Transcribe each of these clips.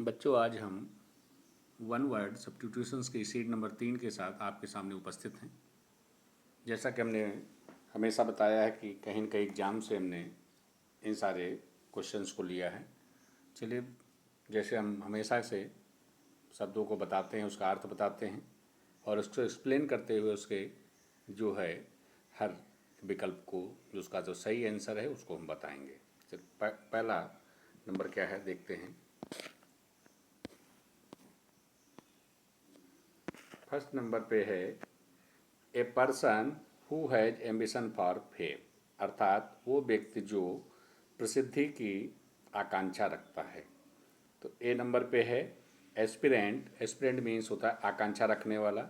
बच्चों, आज हम वन वर्ड सब्स्टिट्यूशंस के सीट नंबर 3 के साथ आपके सामने उपस्थित हैं। जैसा कि हमने हमेशा बताया है कि कहीं न कहीं एग्जाम से हमने इन सारे क्वेश्चंस को लिया है। चलिए, जैसे हम हमेशा से शब्दों को बताते हैं, उसका अर्थ बताते हैं और उसको एक्सप्लेन करते हुए उसके जो है हर विकल्प को, जो उसका जो सही आंसर है उसको हम बताएंगे। चलिए, पहला नंबर क्या है देखते हैं। फर्स्ट नंबर पे है ए person who has ambition for fame, अर्थात वो व्यक्ति जो प्रसिद्धि की आकांक्षा रखता है। तो ए नंबर पे है एस्पिरेंट। एस्पिरेंट मीन्स होता है आकांक्षा रखने वाला।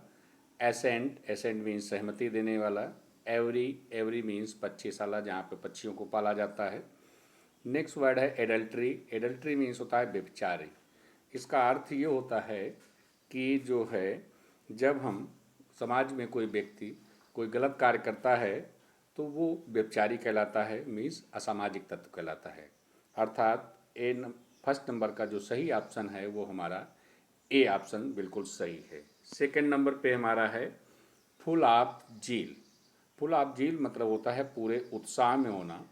एसेंट। एसेंट मीन्स सहमति देने वाला। एवरी। एवरी मीन्स पक्षीशाला, जहाँ पे पक्षियों को पाला जाता है। नेक्स्ट वर्ड है एडल्ट्री। एडल्ट्री मीन्स होता है व्यभिचारी। इसका अर्थ ये होता है कि जो है जब हम समाज में कोई व्यक्ति कोई गलत कार्य करता है तो वो व्यभिचारी कहलाता है, मीन्स असामाजिक तत्व कहलाता है। अर्थात फर्स्ट नंबर का जो सही ऑप्शन है वो हमारा ए ऑप्शन बिल्कुल सही है। सेकंड नंबर पे हमारा है full of zeal. Full of zeal मतलब होता है पूरे उत्साह में होना।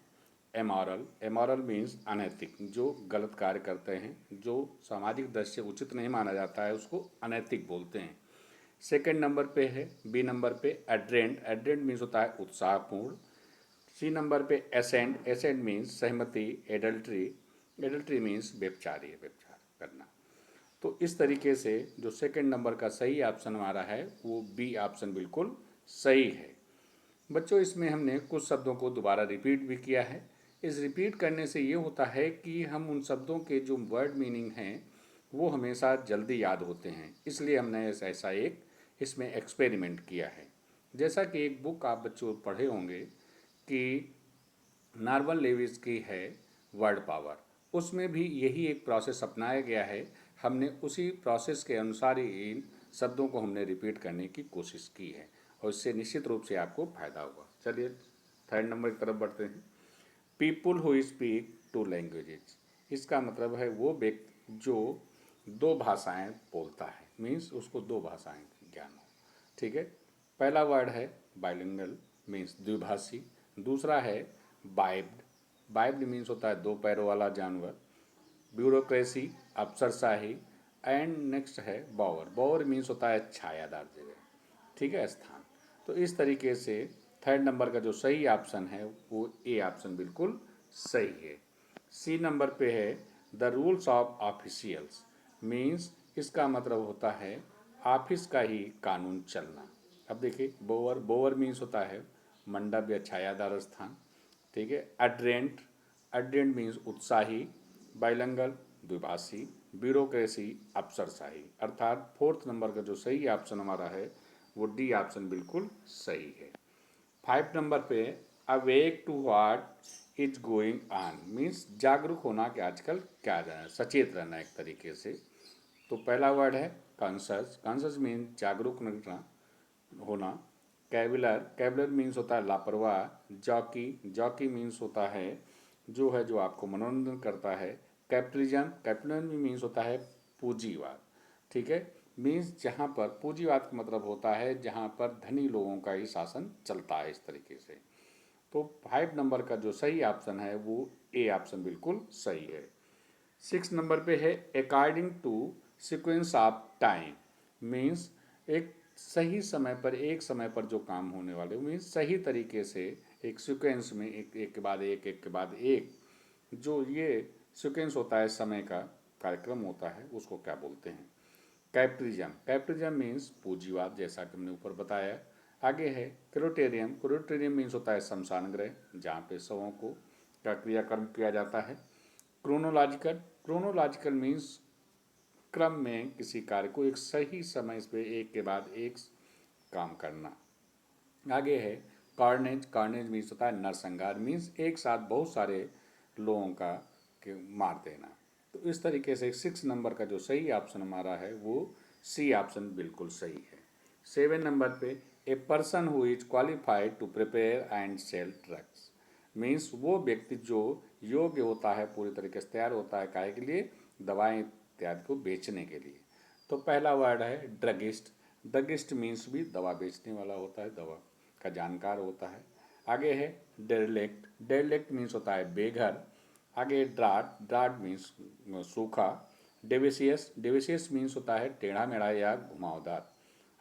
एमॉरल। एमॉरल मीन्स अनैतिक, जो गलत कार्य करते हैं, जो सामाजिक दृष्टि से उचित नहीं माना जाता है उसको अनैतिक बोलते हैं। सेकंड नंबर पे है बी नंबर पे एड्रेंट। एड्रेंट मीन्स होता है उत्साहपूर्ण। सी नंबर पे एसेंट। एसेंट मीन्स सहमति। एडल्ट्री। एडल्ट्री मीन्स व्यभिचारी, व्यभिचार करना। तो इस तरीके से जो सेकंड नंबर का सही ऑप्शन हमारा है वो बी ऑप्शन बिल्कुल सही है। बच्चों, इसमें हमने कुछ शब्दों को दोबारा रिपीट भी किया है। इस रिपीट करने से ये होता है कि हम उन शब्दों के जो वर्ड मीनिंग हैं वो हमेशा जल्दी याद होते हैं, इसलिए हमने ऐसा एक इसमें एक्सपेरिमेंट किया है। जैसा कि एक बुक आप बच्चों पढ़े होंगे कि नार्मन लेविस की है वर्ड पावर, उसमें भी यही एक प्रोसेस अपनाया गया है। हमने उसी प्रोसेस के अनुसार ही इन शब्दों को हमने रिपीट करने की कोशिश की है और इससे निश्चित रूप से आपको फायदा होगा। चलिए, थर्ड नंबर की तरफ बढ़ते हैं। People who speak to languages. इसका मतलब है वो व्यक्ति जो दो भाषाएं बोलता है, मीन्स उसको दो भाषाएं ज्ञान हो। ठीक है। पहला वर्ड है बाइलिंगुअल, मीन्स द्विभाषी। दूसरा है बाइब्ड। बाइब्ड मीन्स होता है दो पैरों वाला जानवर। ब्यूरोक्रेसी, अफसरशाही। एंड नेक्स्ट है बॉवर। बॉवर मीन्स होता है छायादार जगह। ठीक है, स्थान। तो इस तरीके से थर्ड नंबर का जो सही ऑप्शन है वो ए ऑप्शन बिल्कुल सही है। सी नंबर पे है the rules of officials, means इसका मतलब होता है ऑफिस का ही कानून चलना। अब देखिए, बोवर। बोवर मीन्स होता है मंडप या छायादार स्थान। ठीक है। अड्रेंट। अड्रेंट मीन्स उत्साही। बाइलंगल द्विभाषी। ब्यूरोक्रेसी अफसरशाही। अर्थात फोर्थ नंबर का जो सही ऑप्शन हमारा है वो डी ऑप्शन बिल्कुल सही है। फाइव नंबर पे awake to what is going on, means जागरूक होना कि आजकल क्या रहना, सचेत रहना एक तरीके से। तो पहला वर्ड है कॉन्शस। कॉन्शस मीन्स जागरूक होना। कैविलर। कैविलर मीन्स होता है लापरवाह। जॉकी। जॉकी मीन्स होता है जो आपको मनोरंजन करता है। कैपिटलिज्म। कैपिटलिज्म मीन्स होता है पूंजीवाद। ठीक है। मीन्स जहाँ पर पूंजीवाद का मतलब होता है जहाँ पर धनी लोगों का ही शासन चलता है, इस तरीके से। तो फाइव नंबर का जो सही ऑप्शन है वो ए ऑप्शन बिल्कुल सही है। सिक्स नंबर पे है according to sequence of time, means एक सही समय पर, एक समय पर जो काम होने वाले, मीन्स सही तरीके से एक सीक्वेंस में एक के बाद एक के बाद एक, जो ये सीक्वेंस होता है समय का कार्यक्रम होता है उसको क्या बोलते हैं। कैपिटलिज्म। कैपिटलिज्म मीन्स पूंजीवाद, जैसा कि हमने ऊपर बताया। आगे है क्रोटेरियम। क्रोटेरियम मीन्स होता है शमशान गृह, जहाँ पे शवों को का क्रियाकर्म किया जाता है। क्रोनोलॉजिकल। क्रोनोलॉजिकल मीन्स क्रम में किसी कार्य को एक सही समय पे एक के बाद एक काम करना। आगे है कार्नेज। कार्नेज मीन्स होता है नरसंहार, मीन्स एक साथ बहुत सारे लोगों का मार देना। तो इस तरीके से सिक्स नंबर का जो सही ऑप्शन हमारा है वो सी ऑप्शन बिल्कुल सही है। सेवन नंबर पे a person who is qualified to prepare and sell drugs, means वो व्यक्ति जो योग्य होता है, पूरी तरीके से तैयार होता है काहे के लिए, दवाएं इत्यादि को बेचने के लिए। तो पहला वर्ड है ड्रगिस्ट। ड्रगिस्ट मीन्स भी दवा बेचने वाला होता है, दवा का जानकार होता है। आगे है डेरलेक्ट। डेरलेक्ट मीन्स होता है बेघर। आगे ड्राट। ड्राट मीन्स सूखा। डेविसियस। डेविसियस मीन्स होता है टेढ़ा मेढ़ा या घुमावदार।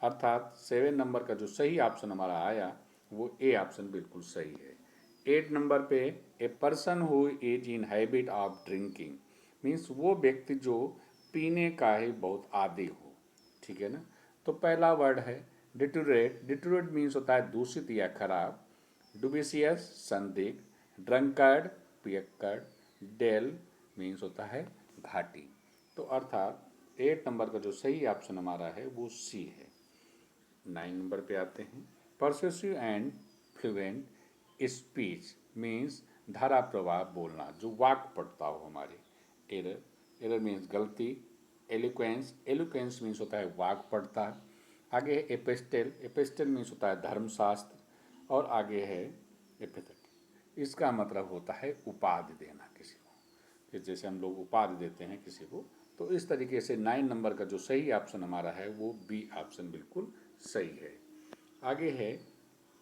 अर्थात 7 नंबर का जो सही ऑप्शन हमारा आया वो ए ऑप्शन बिल्कुल सही है। 8 नंबर पे a person who is in habit of drinking means वो व्यक्ति जो पीने का ही बहुत आदी हो, ठीक है ना। तो पहला वर्ड है डिटोरेट। डिटोरेट मीन्स होता है दूषित या खराब। डुबिशियस संदिग्ध। ड्रंकर्ड पियक्कड़। डेल मीन्स होता है घाटी। तो अर्थात 8 नंबर का जो सही ऑप्शन हमारा है वो सी है। 9 नंबर पे आते हैं। परसेसिव एंड फ्लुएंट स्पीच मीन्स धारा प्रवाह बोलना, जो वाक पड़ता हो हमारे। एरर। एरर मीन्स गलती। एलिक्वेंस। एलिक्वेंस मीन्स होता है वाक पड़ता। आगे है एपिस्टल। एपिस्टल मीन्स होता है धर्मशास्त्र। और आगे है एपिथेटिक। इसका मतलब होता है उपाधि देना किसी को, कि जैसे हम लोग उपाधि देते हैं किसी को। तो इस तरीके से 9 नंबर का जो सही ऑप्शन हमारा है वो बी ऑप्शन बिल्कुल सही है। आगे है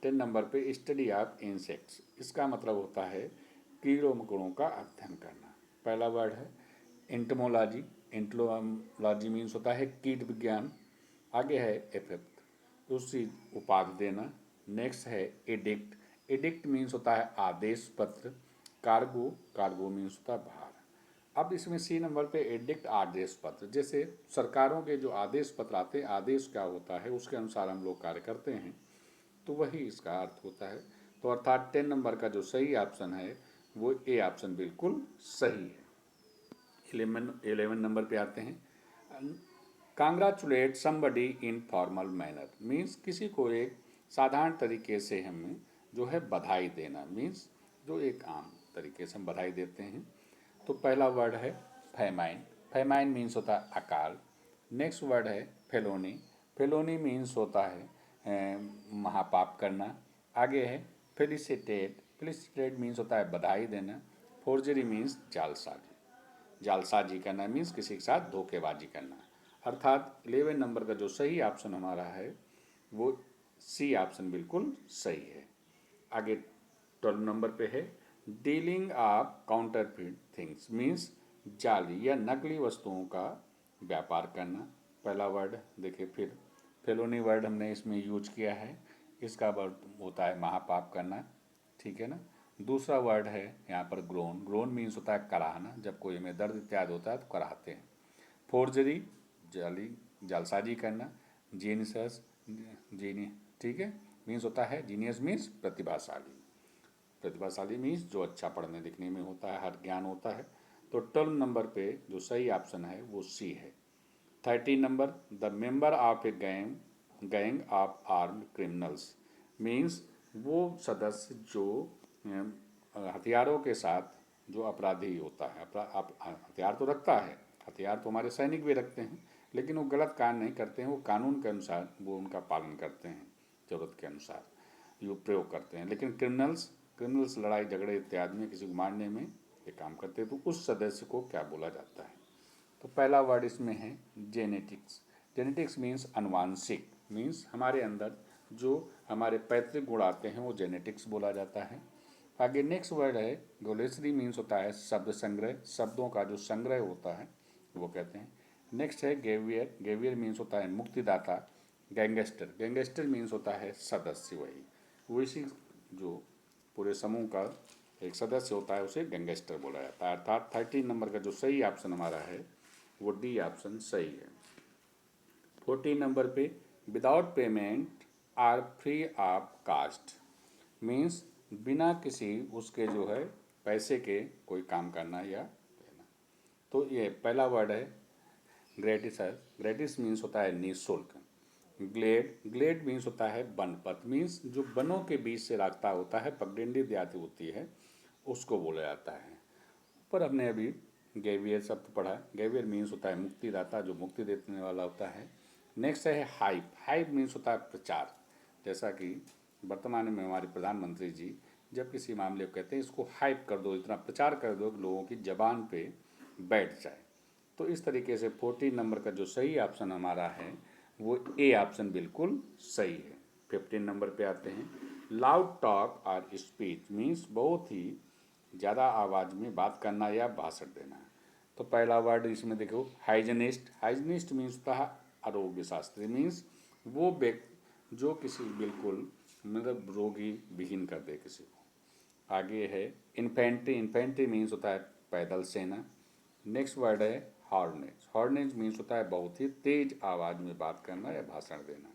10 नंबर पे स्टडी ऑफ इंसेक्ट्स। इसका मतलब होता है कीड़ों मकोड़ों का अध्ययन करना। पहला वर्ड है एंटोमोलॉजी। एंटोमोलॉजी मीन्स होता है कीट विज्ञान। आगे है एफेक्ट, दूसरी उपाधि देना। नेक्स्ट है एडिक्ट। एडिक्ट मीन्स होता है आदेश पत्र। कार्गो। कार्गो मीन्स होता है भार। अब इसमें सी नंबर पे एडिक्ट आदेश पत्र, जैसे सरकारों के जो आदेश पत्र आते हैं, आदेश क्या होता है उसके अनुसार हम लोग कार्य करते हैं, तो वही इसका अर्थ होता है। तो अर्थात 10 नंबर का जो सही ऑप्शन है वो ए ऑप्शन बिल्कुल सही है। 11 नंबर पे आते हैं। Congratulate somebody in formal manner means किसी को एक साधारण तरीके से हमें जो है बधाई देना, मीन्स जो एक आम तरीके से हम बधाई देते हैं। तो पहला वर्ड है फैमाइन। फैमाइन मीन्स होता है अकाल। नेक्स्ट वर्ड है फेलोनी। फेलोनी मीन्स होता है महापाप करना। आगे है फेलिसिटेट। फेलिसिटेट मीन्स होता है बधाई देना। फोर्जरी मीन्स जालसाजी। जालसाजी करना मीन्स किसी के साथ धोखेबाजी करना। अर्थात 11 नंबर का जो सही ऑप्शन हमारा है वो सी ऑप्शन बिल्कुल सही है। आगे 12 नंबर पे है dealing of counterfeit things means जाली या नकली वस्तुओं का व्यापार करना। पहला वर्ड देखिए, फिर फेलोनी वर्ड हमने इसमें यूज किया है। इसका वर्ड होता है महापाप करना, ठीक है ना। दूसरा वर्ड है यहाँ पर ग्रोन। ग्रोन मीन्स होता है कराहना, जब कोई हमें दर्द इत्यादि होता है तो कराहते हैं। फोर्जरी जाली जालसाजी करना। जीनियस जीनी ठीक है मीन्स होता है जीनियस मीन्स प्रतिभाशाली। प्रतिभाशाली मीन्स जो अच्छा पढ़ने लिखने में होता है, हर ज्ञान होता है। तो 12 नंबर पे जो सही ऑप्शन है वो सी है। 13 number the member of a gang of armed criminals means वो सदस्य जो हथियारों के साथ जो अपराधी होता है। हथियार तो रखता है, हथियार तो हमारे सैनिक भी रखते हैं, लेकिन वो गलत काम नहीं करते हैं, वो कानून के अनुसार वो उनका पालन करते हैं, ज़रूरत के अनुसार ये प्रयोग करते हैं। लेकिन क्रिमिनल्स लड़ाई झगड़े इत्यादि में किसी को मारने में ये काम करते हैं। तो उस सदस्य को क्या बोला जाता है? तो पहला वर्ड इसमें है जेनेटिक्स। जेनेटिक्स मीन्स अनुवांशिक, मीन्स हमारे अंदर जो हमारे पैतृक गुण आते हैं वो जेनेटिक्स बोला जाता है। आगे नेक्स्ट वर्ड है गोलेसरी मीन्स होता है शब्द संग्रह, शब्दों का जो संग्रह होता है वो कहते हैं। नेक्स्ट है गेवियर। गेवियर मीन्स होता है मुक्तिदाता। गैंगस्टर। गैंगस्टर मीन्स होता है सदस्य, वही इसी जो पूरे समूह का एक सदस्य होता है उसे गैंगस्टर बोला जाता है। अर्थात 13 नंबर का जो सही ऑप्शन हमारा है वो डी ऑप्शन सही है। 14 नंबर पे without payment or free of cost means बिना किसी उसके जो है पैसे के कोई काम करना या देना। तो ये पहला वर्ड है ग्रेटिस। ग्रेटिस मीन्स होता है निःशुल्क। ग्लेड। ग्लेड मीन्स होता है बनपथ, मीन्स जो बनों के बीच से रास्ता होता है, पगडंडी इत्यादि होती है, उसको बोला जाता है। पर हमने अभी गैवियर शब्द पढ़ा। गैवियर मीन्स होता है मुक्तिदाता, जो मुक्ति देने वाला होता है। नेक्स्ट है हाइप। हाइप मीन्स होता है प्रचार, जैसा कि वर्तमान में हमारे प्रधानमंत्री जी जब किसी मामले को कहते हैं इसको हाइप कर दो, इतना प्रचार कर दो कि लोगों की जबान पे बैठ जाए। तो इस तरीके से 14 नंबर का जो सही ऑप्शन हमारा है वो ए ऑप्शन बिल्कुल सही है। 15 नंबर पे आते हैं। लाउड टॉक और स्पीच मीन्स बहुत ही ज़्यादा आवाज़ में बात करना या भाषण देना। तो पहला वर्ड इसमें देखो हाइजीनिस्ट। हाइजीनिस्ट मीन्स होता है आरोग्य शास्त्री, मीन्स वो व्यक्ति जो किसी बिल्कुल मतलब रोगी विहीन कर दे किसी को। आगे है इन्फेंट्री। इन्फेंट्री मीन्स होता है पैदल सेना। नेक्स्ट वर्ड है हॉर्नेज। हॉर्नेज मीन्स होता है बहुत ही तेज आवाज़ में बात करना या भाषण देना।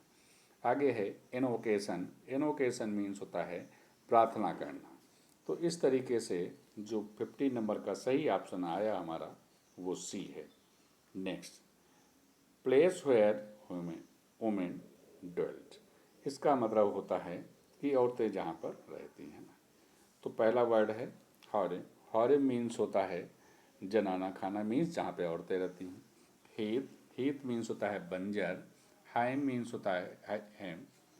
आगे है इनवोकेशन। इनवोकेशन मीन्स होता है प्रार्थना करना। तो इस तरीके से जो 50 नंबर का सही ऑप्शन आया हमारा वो सी है। Next, place where women dwelt, इसका मतलब होता है कि औरतें जहाँ पर रहती हैं ना। तो पहला वर्ड है हॉरे। हॉरे मीन्स होता है जनाना खाना, मीन्स जहाँ पे औरतें रहती हैं। हीत। हीत मीन्स होता है बंजर। हाइम मीन्स होता है हेम।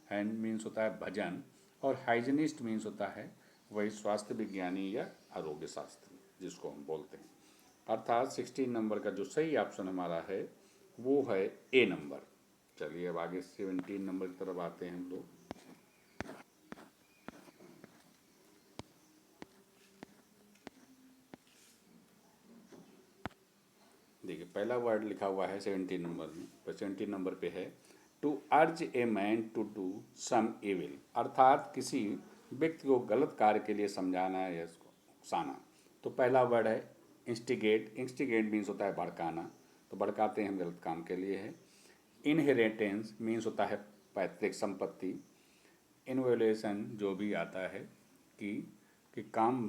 हैंड मीन्स होता है भजन। और हाइजीनिस्ट मीन्स होता है वही स्वास्थ्य विज्ञानी या आरोग्य शास्त्री जिसको हम बोलते हैं। अर्थात 16 नंबर का जो सही ऑप्शन हमारा है वो है ए नंबर। चलिए अब आगे 17 नंबर की तरफ आते हैं हम लोग। देखिए पहला वर्ड लिखा हुआ है 17 नंबर में, 17 नंबर पे है to urge a man to do some evil, अर्थात किसी व्यक्ति को गलत कार्य के लिए समझाना या उसको उकसाना। तो पहला वर्ड है इंस्टिगेट। इंस्टिगेट मीन्स होता है भड़काना, तो भड़काते हैं हम गलत काम के लिए है। इनहेरिटेंस मीन्स होता है पैतृक संपत्ति। इनवेलेशन जो भी आता है कि काम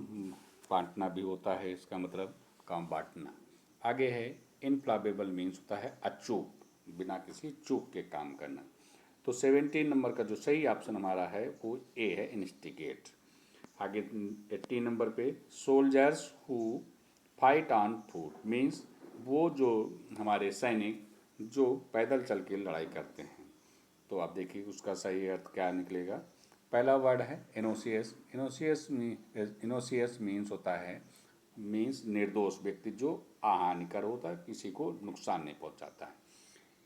बांटना भी होता है, इसका मतलब काम बांटना। आगे है इनफ्लाबेबल मीन्स होता है अचूक, बिना किसी चूक के काम करना। तो 17 नंबर का जो सही ऑप्शन हमारा है वो ए है इंस्टिगेट। आगे 18 नंबर पे soldiers who fight on foot means वो जो हमारे सैनिक जो पैदल चल के लड़ाई करते हैं। तो आप देखिए उसका सही अर्थ क्या निकलेगा। पहला वर्ड है इनोसियस। इनोसियस मीन्स होता है मीन्स निर्दोष व्यक्ति जो अहानिकर होता है, किसी को नुकसान नहीं पहुंचाता है।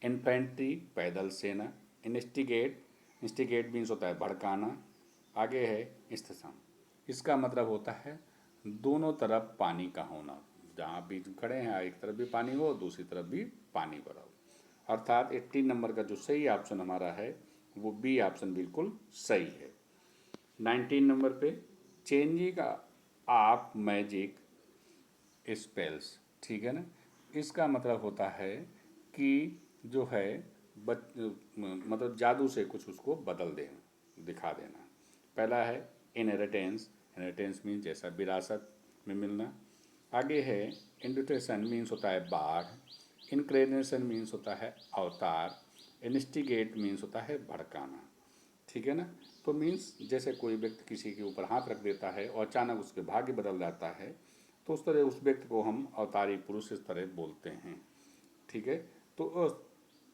इन्फेंट्री पैदल सेना। इंस्टिगेट। इंस्टिगेट मीन्स होता है भड़काना। आगे है स्थिसम, इसका मतलब होता है दोनों तरफ पानी का होना, जहाँ बीच में खड़े हैं एक तरफ भी पानी हो दूसरी तरफ भी पानी भरा हो। अर्थात 18 नंबर का जो सही ऑप्शन हमारा है वो बी ऑप्शन बिल्कुल सही है। 19 नंबर पे चेंजिंग ऑफ मैजिक स्पेल्स, ठीक है ना। इसका मतलब होता है कि जो है मतलब जादू से कुछ उसको बदल देना, दिखा देना। पहला है इनहेरिटेंस। इनहेरिटेंस मीन्स जैसा विरासत में मिलना। आगे है इंडुटेशन मीन्स होता है बाढ़। इनक्रेनेशन मीन्स होता है अवतार। इन्स्टिगेट मीन्स होता है भड़काना, ठीक है ना। तो मीन्स जैसे कोई व्यक्ति किसी के ऊपर हाथ रख देता है और अचानक उसके भाग्य बदल जाता है, तो उस तरह उस व्यक्ति को हम अवतारी पुरुष इस तरह बोलते हैं, ठीक है। तो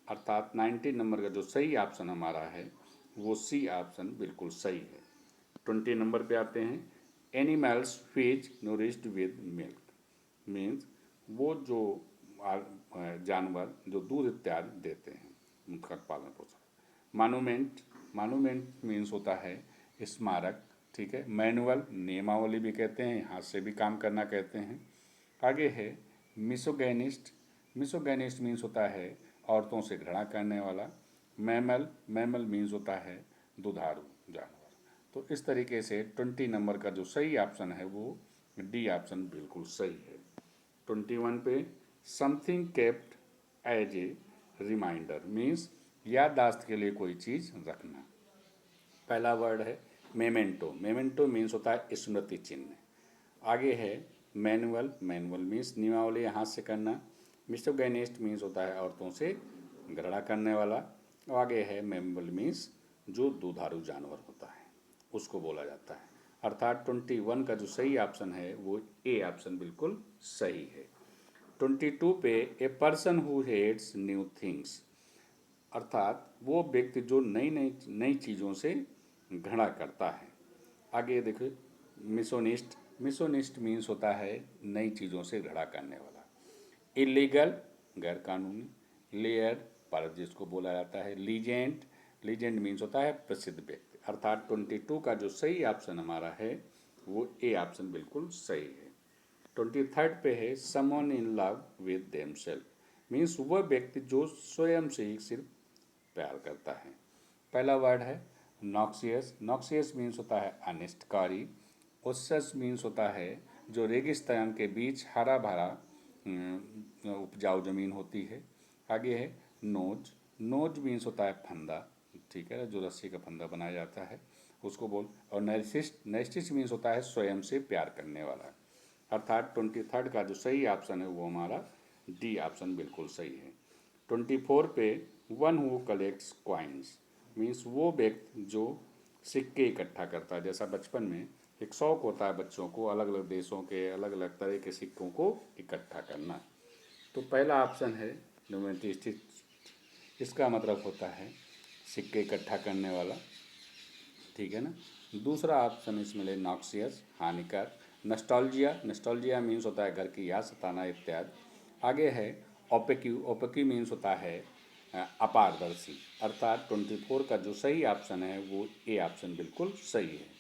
अर्थात 19 नंबर का जो सही ऑप्शन हमारा है वो सी ऑप्शन बिल्कुल सही है। 20 नंबर पे आते हैं animals feed nourished with milk means वो जो जानवर जो दूध इत्यादि देते हैं उनका पालन पोषण। मानूमेंट। मानूमेंट मीन्स होता है स्मारक, ठीक है। मैनुअल नियमावली भी कहते हैं, हाथ से भी काम करना कहते हैं। आगे है मिसोगैनिस्ट। मिसोगैनिस्ट मीन्स होता है औरतों से घृणा करने वाला। मैमल। मैमल मीन्स होता है दुधारू जानवर। तो इस तरीके से 20 नंबर का जो सही ऑप्शन है वो डी ऑप्शन बिल्कुल सही है। 21 पे something kept as a reminder means याददाश्त के लिए कोई चीज़ रखना। पहला वर्ड है मेमेंटो। मेमेंटो मीन्स होता है स्मृति चिन्ह। आगे है मैनुअल। मैनुअल मीन्स नियमावली हाथ से करना। मिसोगैनिस्ट मीन्स होता है औरतों से घृणा करने वाला। आगे है मेमल मीन्स जो दुधारू जानवर होता है उसको बोला जाता है। अर्थात 21 का जो सही ऑप्शन है वो ए ऑप्शन बिल्कुल सही है। 22 पे a person who hates new things, अर्थात वो व्यक्ति जो नई नई नई चीज़ों से घृणा करता है। आगे देखो मिसोनिस्ट। मिसोनिस्ट मीन्स होता है नई चीज़ों से घृणा करने वाला। इलीगल गैर कानूनी, लेयर पर जिसको बोला जाता है लीजेंड, लीजेंड मीन्स होता है प्रसिद्ध व्यक्ति। अर्थात 22 का जो सही ऑप्शन हमारा है वो ए ऑप्शन बिल्कुल सही है। 23rd पे है someone in love with themselves, means वह व्यक्ति जो स्वयं से ही सिर्फ प्यार करता है। पहला वर्ड है नॉक्सियस, नॉक्सियस मीन्स होता है अनिष्टकारी। ओसस मीन्स होता है जो रेगिस्तान के बीच हरा भरा उपजाऊ जमीन होती है। आगे है नोज, नोज मीन्स होता है फंदा, ठीक है, जो रस्सी का फंदा बनाया जाता है उसको बोल। और नैरिसिस्ट, नैरिसिस्ट मीन्स होता है स्वयं से प्यार करने वाला। अर्थात 23rd का जो सही ऑप्शन है वो हमारा डी ऑप्शन बिल्कुल सही है। 24 पे one who collects coins, means वो व्यक्ति जो सिक्के इकट्ठा करता है। जैसा बचपन में एक शौक होता है बच्चों को अलग अलग देशों के अलग अलग तरह के सिक्कों को इकट्ठा करना। तो पहला ऑप्शन है न्यूमेटिस्ट, इसका मतलब होता है सिक्के इकट्ठा करने वाला, ठीक है ना। दूसरा ऑप्शन इसमें ले नॉक्सियस, हानिकार। नस्टॉल्जिया, नस्टॉल्जिया मीन्स होता है घर की याद सताना इत्यादि। आगे है ओपेक्यू, ओपेक्यू मीन्स होता है अपारदर्शी। अर्थात 24 का जो सही ऑप्शन है वो ए ऑप्शन बिल्कुल सही है।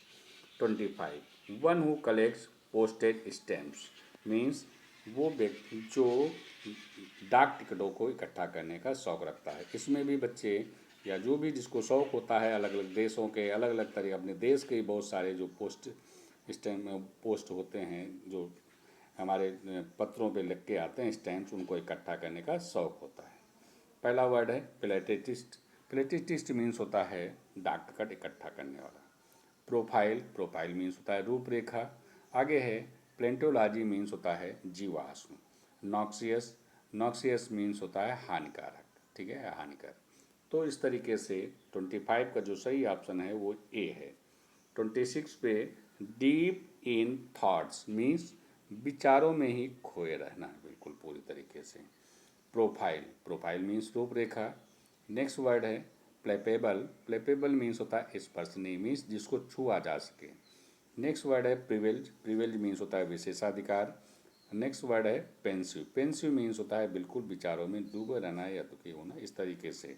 25 one who collects posted stamps, means वो व्यक्ति जो डाक टिकटों को इकट्ठा करने का शौक रखता है। इसमें भी बच्चे या जो भी जिसको शौक होता है अलग अलग देशों के अलग अलग तरह अपने देश के बहुत सारे जो स्टैम्प पोस्ट होते हैं जो हमारे पत्रों पे लिख के आते हैं स्टैम्प्स, उनको इकट्ठा करने का शौक होता है। पहला वर्ड है फिलेटेटिस्ट, फिलेटेटिस्ट मीन्स होता है डाक टिकट इकट्ठा करने वाला। प्रोफाइल, प्रोफाइल मीन्स होता है रूपरेखा। आगे है प्लेंटोलॉजी मीन्स होता है जीवाश्म। नॉक्सियस, नॉक्सियस मीन्स होता है हानिकारक, ठीक है, हानिकारक। तो इस तरीके से 25 का जो सही ऑप्शन है वो ए है। 26 पे डीप इन थॉट्स मीन्स विचारों में ही खोए रहना है बिल्कुल पूरी तरीके से। प्रोफाइल, प्रोफाइल मीन्स रूपरेखा। नेक्स्ट वर्ड है प्लेपेबल, प्लेपेबल मीन्स होता है स्पर्शनीय, मीन्स जिसको छुआ जा सके। नेक्स्ट वर्ड है प्रिविलेज, प्रिविलेज मीन्स होता है विशेषाधिकार। नेक्स्ट वर्ड है पेंसिव, पेंसिव मीन्स होता है बिल्कुल विचारों में डूबे रहना या दुखी होना, इस तरीके से।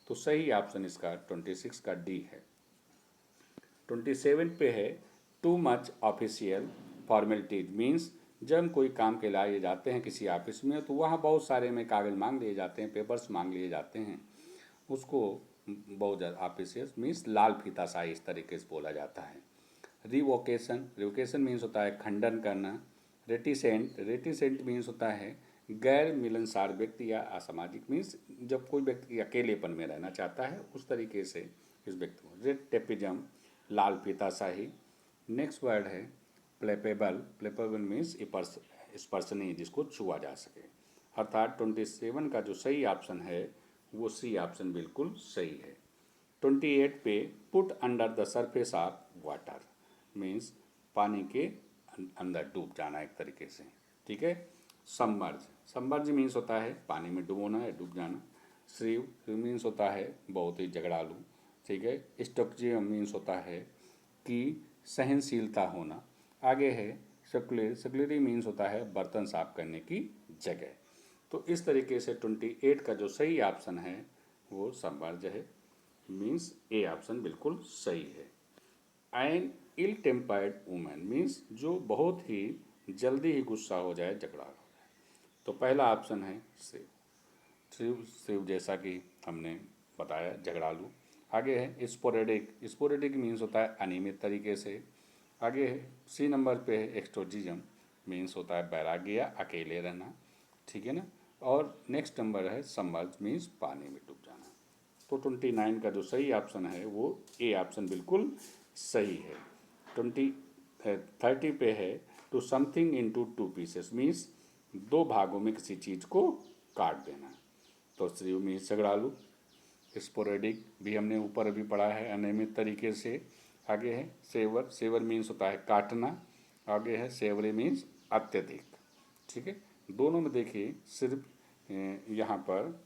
तो सही ऑप्शन इसका 26 का डी है। 27 पे है too much official formalities, means जब हम कोई काम के लिए जाते हैं किसी ऑफिस में तो वहाँ बहुत सारे में कागज मांग लिए जाते हैं, पेपर्स मांग लिए जाते हैं, उसको बहुत ज़्यादा ऑफिशियल मीन्स लाल फीता शाही इस तरीके से बोला जाता है। रिवोकेशन, रिवोकेशन मीन्स होता है खंडन करना। रेटिसेंट, रेटिसेंट मीन्स होता है गैर मिलनसार व्यक्ति या असामाजिक, मीन्स जब कोई व्यक्ति अकेलेपन में रहना चाहता है उस तरीके से इस व्यक्ति को। रेड टेपिज्म, लाल फीताशाही। नेक्स्ट वर्ड है प्लेपेबल, प्लेपेबल मीन्स स्पर्शनीय जिसको छुआ जा सके। अर्थात 27 का जो सही ऑप्शन है वो सी ऑप्शन बिल्कुल सही है। 28 पे put under the surface of water, means पानी के अंदर डूब जाना एक तरीके से, ठीक है। सबमर्ज, सबमर्ज मीन्स होता है पानी में डुबोना या डूब जाना। श्रीव, श्रीव मीन्स होता है बहुत ही झगड़ालू, ठीक है। स्टोक्जियम मीन्स होता है कि सहनशीलता होना। आगे है सेकुलर, सेकुलरी मीन्स होता है बर्तन साफ करने की जगह। तो इस तरीके से 28 का जो सही ऑप्शन है वो सबमर्ज है, मीन्स ए ऑप्शन बिल्कुल सही है। एन इल टेम्पर्ड वुमेन मीन्स जो बहुत ही जल्दी ही गुस्सा हो जाए, झगड़ा हो जाए। तो पहला ऑप्शन है शिव, शिव शिव जैसा कि हमने बताया झगड़ालू। आगे है स्पोरेडिक, स्पोरेडिक मीन्स होता है अनियमित तरीके से। आगे है सी नंबर पे है एक्सटोजिज्म, मीन्स होता है बैरागी या अकेले रहना, ठीक है ना। और नेक्स्ट नंबर है सबमर्ज मीन्स पानी में डूब जाना। तो 29 का जो सही ऑप्शन है वो ए ऑप्शन बिल्कुल सही है। 30 पे है to something into two pieces, means दो भागों में किसी चीज़ को काट देना। तो श्रीव मीन्स झगड़ालू। स्पोरेडिक भी हमने ऊपर अभी पढ़ा है अनियमित तरीके से। आगे है सेवर, सेवर मीन्स होता है काटना। आगे है सेवरी मीन्स अत्यधिक, ठीक है। दोनों में देखिए सिर्फ यहाँ पर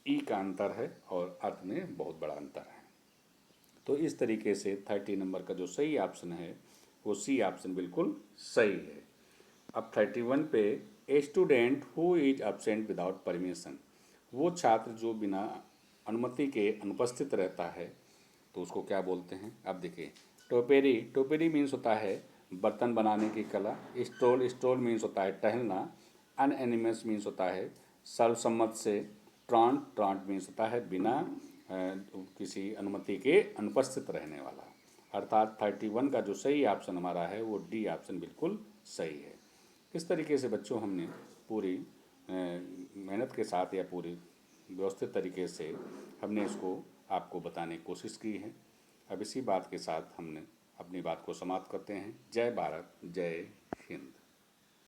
ई का अंतर है और अर्थ में बहुत बड़ा अंतर है। तो इस तरीके से 30 नंबर का जो सही ऑप्शन है वो सी ऑप्शन बिल्कुल सही है। अब 31 पे a student who is absent without permission, वो छात्र जो बिना अनुमति के अनुपस्थित रहता है तो उसको क्या बोलते हैं। अब देखिए, टोपेरी, टोपेरी मीन्स होता है बर्तन बनाने की कला। स्ट्रोल, स्ट्रोल मीन्स होता है टहलना। अनएनिमस मीन्स होता है सर्वसम्मत से। ट्रांट, ट्रांट मीन्स होता है बिना किसी अनुमति के अनुपस्थित रहने वाला। अर्थात 31 का जो सही ऑप्शन हमारा है वो डी ऑप्शन बिल्कुल सही है। इस तरीके से बच्चों हमने पूरी मेहनत के साथ या पूरी व्यवस्थित तरीके से हमने इसको आपको बताने की कोशिश की है। अब इसी बात के साथ हमने अपनी बात को समाप्त करते हैं। जय भारत, जय हिंद।